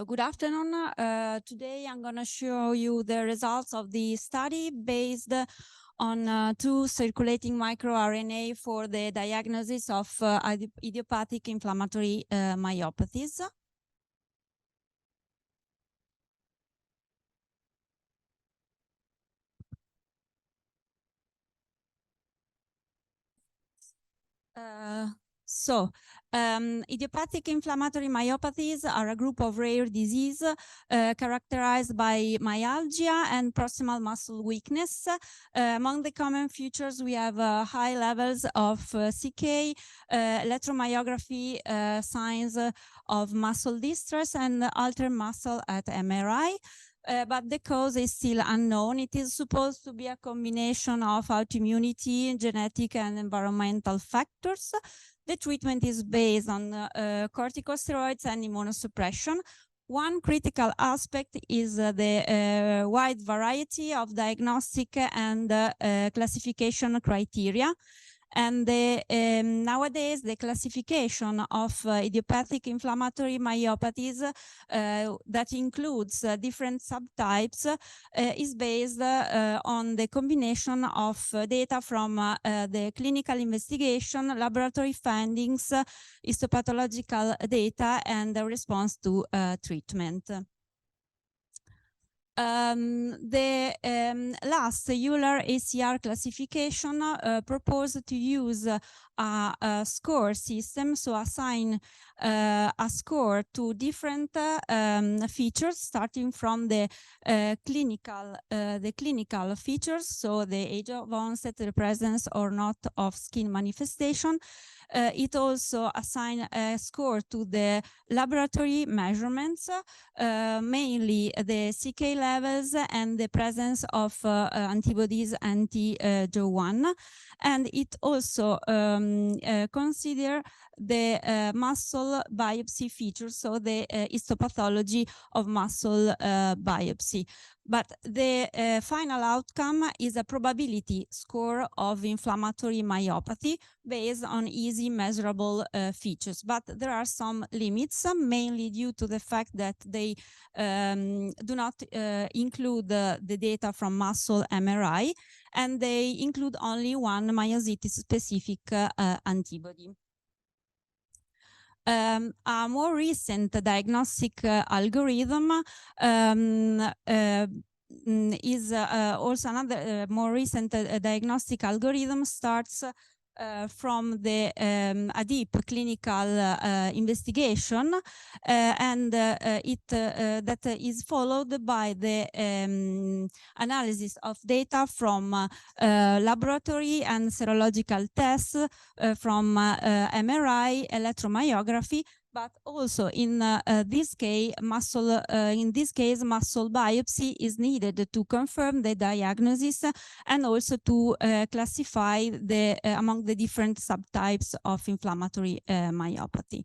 Good afternoon. Today I'm going to show you the results of the study based on two circulating microRNA for the diagnosis of idiopathic inflammatory myopathies. Idiopathic inflammatory myopathies are a group of rare disease characterized by myalgia and proximal muscle weakness. Among the common features, we have high levels of CK, electromyography, signs of muscle distress, and altered muscle at MRI. But the cause is still unknown. It is supposed to be a combination of autoimmunity, genetic and environmental factors. The treatment is based on corticosteroids and immunosuppression. One critical aspect is the wide variety of diagnostic and classification criteria. And nowadays, the classification of idiopathic inflammatory myopathies that includes different subtypes is based on the combination of data from the clinical investigation, laboratory findings, histopathological data, and the response to treatment. The last Euler ACR classification proposed to use a score system, so assign a score to different features, starting from the clinical features, so the age of onset, the presence or not of skin manifestation. It also assigns a score to the laboratory measurements, mainly the CK levels and the presence of antibodies anti-Jo1. And it also considers the muscle biopsy features, so the histopathology of muscle biopsy. But the final outcome is a probability score of inflammatory myopathy based on easy measurable features. But there are some limits, mainly due to the fact that they do not include the data from muscle MRI, and they include only one myositis-specific antibody. A more recent diagnostic algorithm is also another more recent diagnostic algorithm starts from the a deep clinical investigation, and that is followed by the analysis of data from laboratory and serological tests from MRI, electromyography, but also in this case, muscle biopsy is needed to confirm the diagnosis and also to classify the among the different subtypes of inflammatory myopathy.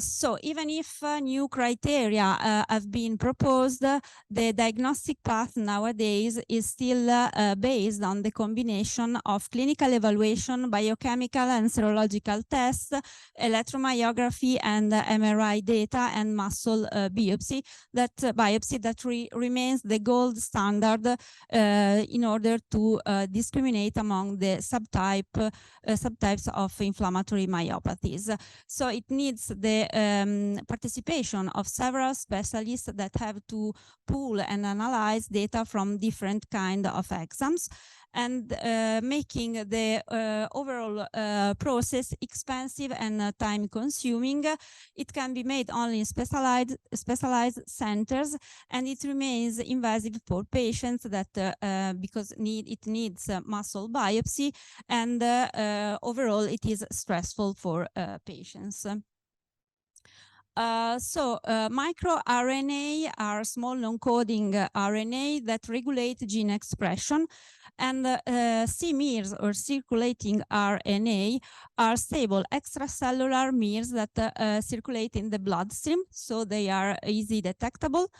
So even if new criteria have been proposed, the diagnostic path nowadays is still based on the combination of clinical evaluation, biochemical and serological tests, electromyography and MRI data, and muscle biopsy that remains the gold standard in order to discriminate among the subtypes of inflammatory myopathies. So it needs the participation of several specialists that have to pool and analyze data from different kinds of exams, and making the overall process expensive and time-consuming. It can be made only in specialized centers, and it remains invasive for patients that because it needs muscle biopsy, and overall it is stressful for patients. MicroRNA are small non-coding RNA that regulate gene expression, and c-mirs or circulating RNA are stable extracellular mirs that circulate in the bloodstream, so they are easily detectable.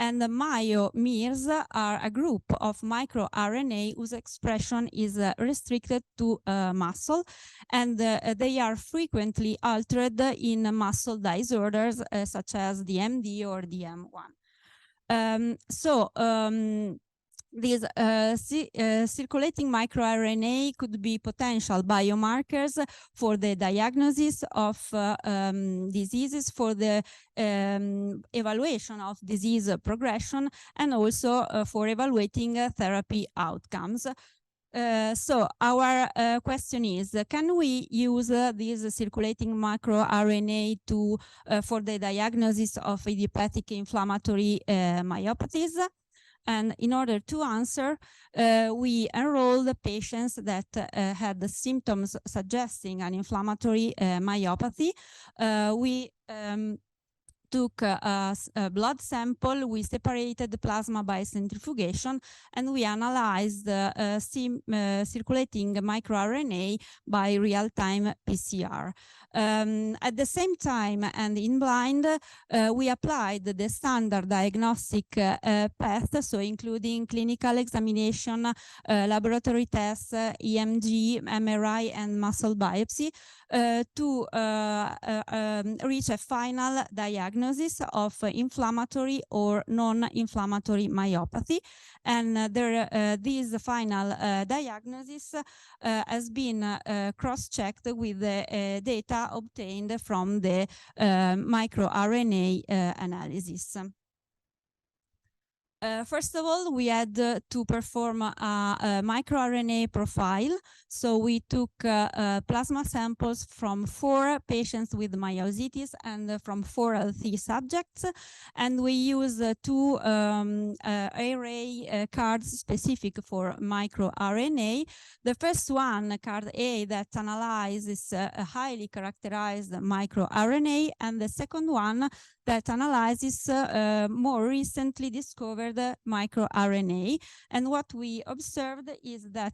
And the myomirs are a group of microRNA whose expression is restricted to muscle, and they are frequently altered in muscle disorders such as DMD or DM1. These circulating microRNA could be potential biomarkers for the diagnosis of diseases, for the evaluation of disease progression, and also for evaluating therapy outcomes. So our question is, can we use these circulating microRNA to for the diagnosis of idiopathic inflammatory myopathies? And in order to answer, we enrolled patients that had the symptoms suggesting an inflammatory myopathy. We took a blood sample, we separated the plasma by centrifugation, and we analyzed circulating microRNA by real-time PCR. At the same time, and in blind, we applied the standard diagnostic path, so including clinical examination, laboratory tests, EMG, MRI, and muscle biopsy, to reach a final diagnosis of inflammatory or non-inflammatory myopathy. And this final diagnosis has been cross-checked with the data obtained from the microRNA analysis. First of all, we had to perform a microRNA profile. So we took plasma samples from 4 patients with myositis and from 4 healthy subjects. And we used 2 array cards specific for microRNA. The first one, card A, that analyzes a highly characterized microRNA, and the second one that analyzes more recently discovered microRNA. And what we observed is that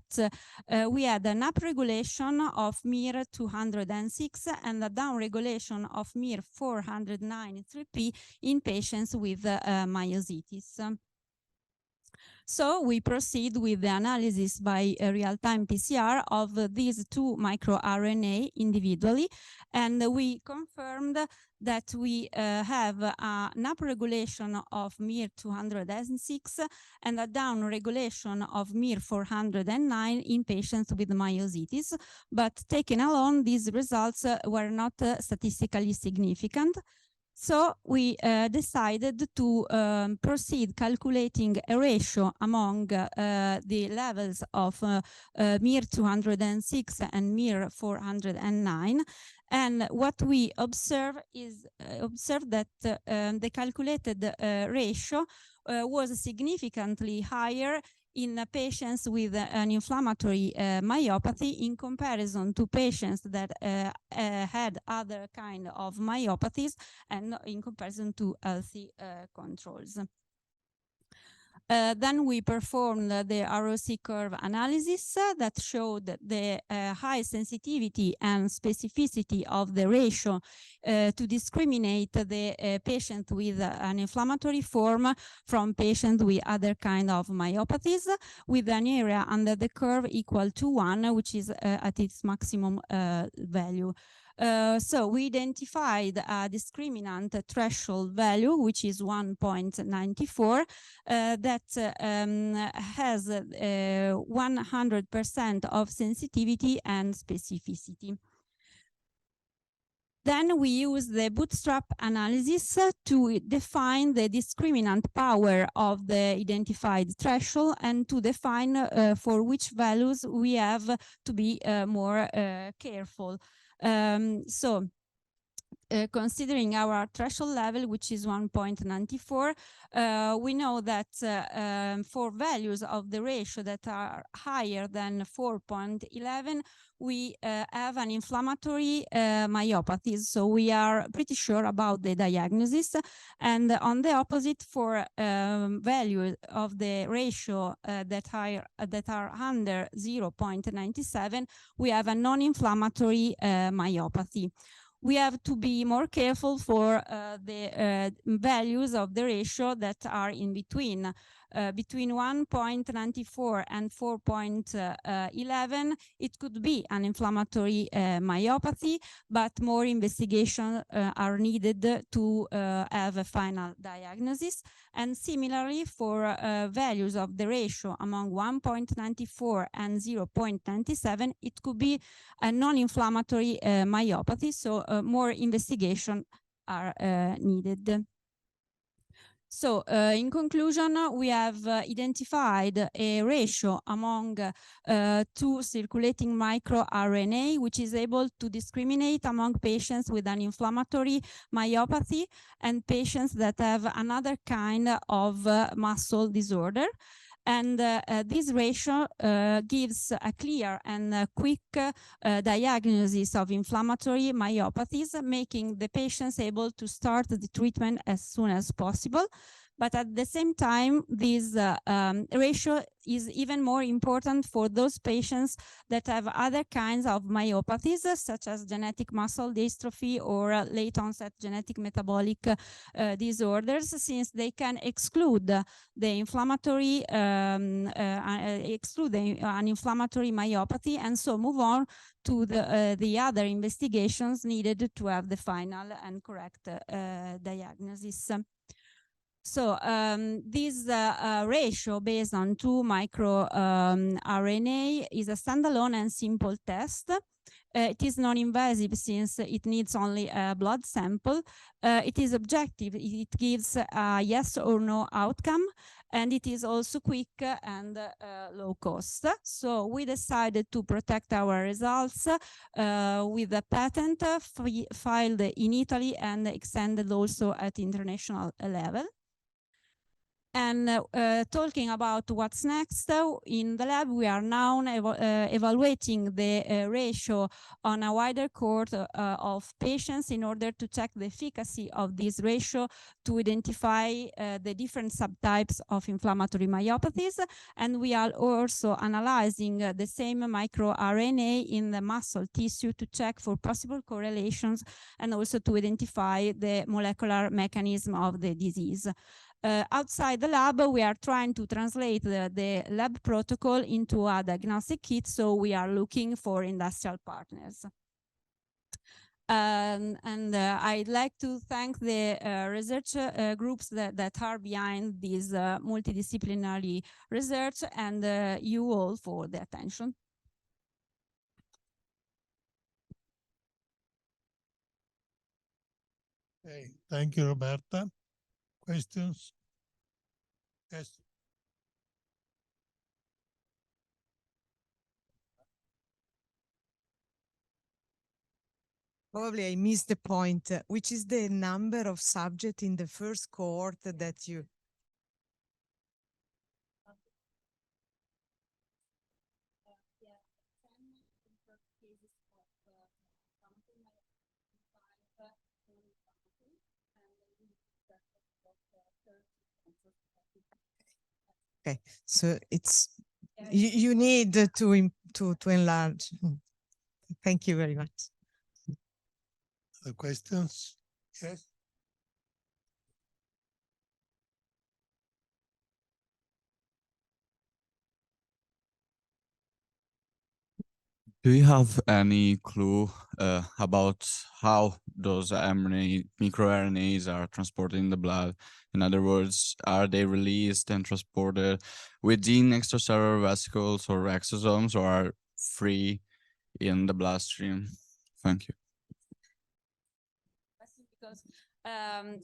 we had an upregulation of MIR206 and a downregulation of MIR409-3P in patients with myositis. So we proceed with the analysis by real-time PCR of these 2 microRNA individually, and we confirmed that we have an upregulation of MIR206 and a downregulation of MIR409 in patients with myositis, but taken alone, these results were not statistically significant. So we decided to proceed calculating a ratio among the levels of MIR206 and MIR409. And what we observe is that the calculated ratio was significantly higher in patients with an inflammatory myopathy in comparison to patients that had other kind of myopathies and in comparison to healthy controls. Then we performed the ROC curve analysis that showed the high sensitivity and specificity of the ratio to discriminate the patient with an inflammatory form from patients with other kind of myopathies, with an area under the curve equal to 1, which is at its maximum value. So we identified a discriminant threshold value, which is 1.94, that has 100% of sensitivity and specificity. Then we use the bootstrap analysis to define the discriminant power of the identified threshold and to define for which values we have to be more careful. Considering our threshold level, which is 1.94, we know that for values of the ratio that are higher than 4.11, we have an inflammatory myopathy. So we are pretty sure about the diagnosis. And on the opposite, for values of the ratio that are under 0.97, we have a non-inflammatory myopathy. we have to be more careful for the values of the ratio that are in between. Between 1.94 and 4.11, it could be an inflammatory myopathy, but more investigation are needed to have a final diagnosis. And similarly, for values of the ratio among 1.94 and 0.97, it could be a non-inflammatory myopathy, so more investigation are needed. So in conclusion, we have identified a ratio among two circulating microRNA, which is able to discriminate among patients with an inflammatory myopathy and patients that have another kind of muscle disorder. And this ratio gives a clear and quick diagnosis of inflammatory myopathies, making the patients able to start the treatment as soon as possible. But at the same time, this ratio is even more important for those patients that have other kinds of myopathies, such as genetic muscle dystrophy or late onset genetic metabolic disorders, since they can exclude the inflammatory an inflammatory myopathy, and so move on to the other investigations needed to have the final and correct diagnosis. So this ratio based on 2 microRNA is a standalone and simple test. It is non-invasive since it needs only a blood sample. It is objective. It gives a yes or no outcome, and it is also quick and low cost. So we decided to protect our results with a patent filed in Italy and extended also at international level. And talking about what's next, in the lab, we are now evaluating the ratio on a wider cohort of patients in order to check the efficacy of this ratio to identify the different subtypes of inflammatory myopathies. And we are also analyzing the same microRNA in the muscle tissue to check for possible correlations and also to identify the molecular mechanism of the disease. Outside the lab, we are trying to translate the lab protocol into a diagnostic kit, so we are looking for industrial partners. I'd like to thank the research groups that are behind this multidisciplinary research, and you all for the attention. Okay, thank you, Roberta. Questions? Yes. Probably I missed the point. Which is the number of subjects in the first cohort that you... Okay, so it's you need to enlarge. Thank you very much. Other questions? Yes. Do you have any clue about how those microRNAs are transported in the blood? In other words, are they released and transported within extracellular vesicles or exosomes, or are free in the bloodstream? Thank you. Because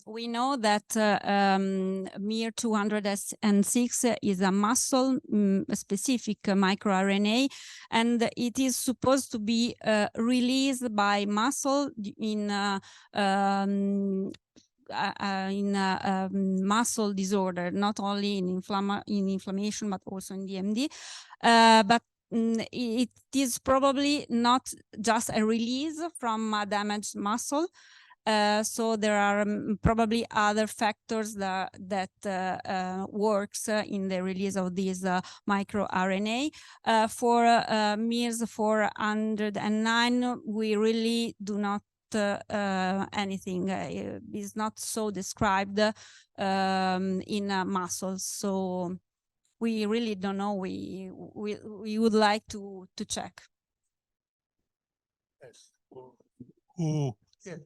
we know that MIR206 is a muscle-specific microRNA, and it is supposed to be released by muscle in muscle disorder, not only in inflammation, but also in DMD. But it is probably not just a release from a damaged muscle. So there are probably other factors that works in the release of this microRNA. For MIRS 409, we really do not anything. It's not so described in muscles. So we really don't know. We would like to check. Yes. Who? Yeah.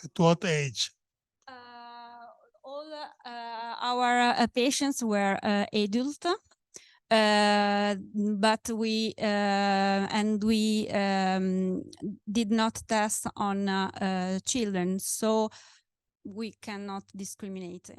At what age? All our patients were adult, but we did not test on children, so we cannot discriminate.